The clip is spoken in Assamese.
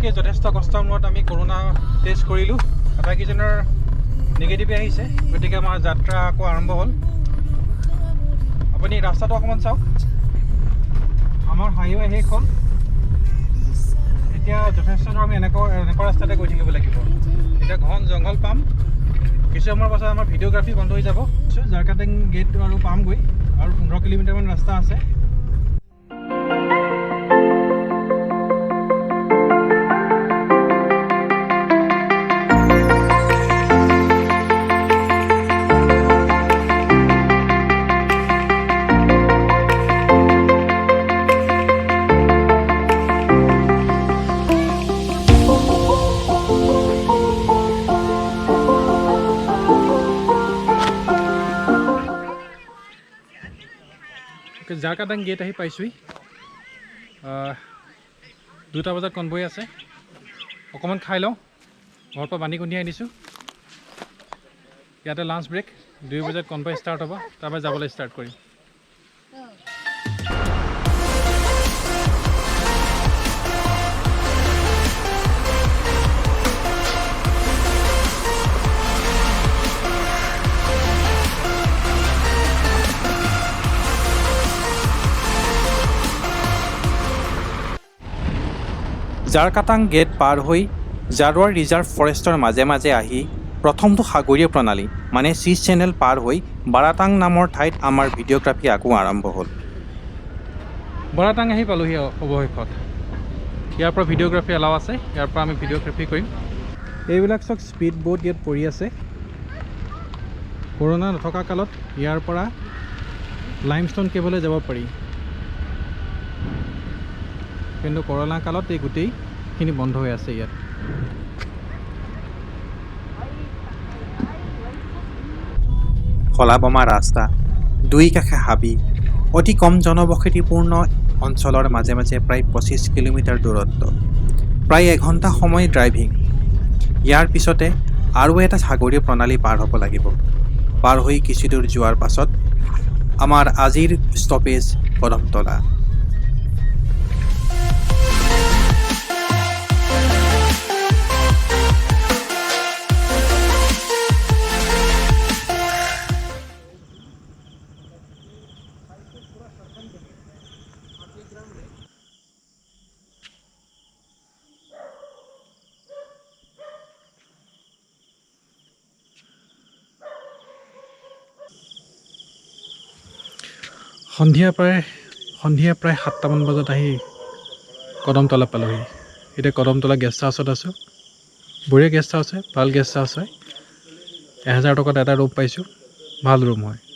দিনতকৈ যথেষ্ট কষ্টৰ মূৰত আমি কৰোণা টেষ্ট কৰিলোঁ আটাইকেইজনৰ নিগেটিভে আহিছে গতিকে আমাৰ যাত্ৰা আকৌ আৰম্ভ হ'ল আপুনি ৰাস্তাটো অকণমান চাওক আমাৰ হাইৱে শেষ হ'ল এতিয়া যথেষ্ট আমি এনেকুৱা ৰাস্তাতে গৈ থাকিব লাগিব এতিয়া ঘন জংঘল পাম কিছু সময়ৰ পাছত আমাৰ ভিডিঅ'গ্ৰাফী বন্ধ হৈ যাব জাৰকাটাং গেট আৰু পামগৈ আৰু 15 কিলোমিটাৰমান ৰাস্তা আছে জাৰকাটাং গেট আহি পাইছোঁহি 2টা বজাত কনভয় আছে অকণমান খাই লওঁ ঘৰৰ পৰা বান্ধি খুন্দি আনিছোঁ ইয়াতে লাঞ্চ ব্ৰেক 2 বজাত কনভয় ষ্টাৰ্ট হ'ব তাৰপৰা যাবলৈ ষ্টাৰ্ট কৰিম জাৰকাটাং গেট পাৰ হৈ জাৰৱাৰ ৰিজাৰ্ভ ফৰেষ্টৰ মাজে মাজে আহি প্ৰথমটো সাগৰীয় প্ৰণালী মানে চি চেনেল পাৰ হৈ বাৰাটাং নামৰ ঠাইত আমাৰ ভিডিঅ'গ্ৰাফী আকৌ আৰম্ভ হ'ল বাৰাটাং আহি পালোহি অৱশেষত ইয়াৰ পৰা ভিডিঅ'গ্ৰাফী এলাও আছে ইয়াৰ পৰা আমি ভিডিঅ'গ্ৰাফী কৰিম এইবিলাক চব স্পীড বোট ইয়াত পৰি আছে কৰোণা নথকা কালত ইয়াৰ পৰা লাইমষ্টন কেবলৈ যাব পাৰি কিন্তু কৰোণা কালত এই গোটেইখিনি বন্ধ হৈ আছে ইয়াত খলাবমা ৰাস্তা দুই কাষে হাবি অতি কম জনবসতিপূৰ্ণ অঞ্চলৰ মাজে মাজে প্ৰায় 25 কিলোমিটাৰ দূৰত্ব প্ৰায় এঘণ্টা সময় ড্ৰাইভিং ইয়াৰ পিছতে আৰু এটা সাগৰীয় প্ৰণালী পাৰ হ'ব লাগিব পাৰ হৈ কিছু দূৰ যোৱাৰ পাছত আমাৰ আজিৰ ষ্টপেজ কদমতলা সন্ধিয়া প্ৰায় 7টামান বজাত আহি কদমতলা পালোহি এতিয়া কদমতলা গেষ্ট হাউচত আছোঁ বঢ়িয়া গেষ্ট হাউচ হয় ভাল গেষ্ট হাউচ হয় 1000 টকাত এটা ৰুম পাইছোঁ ভাল ৰুম হয়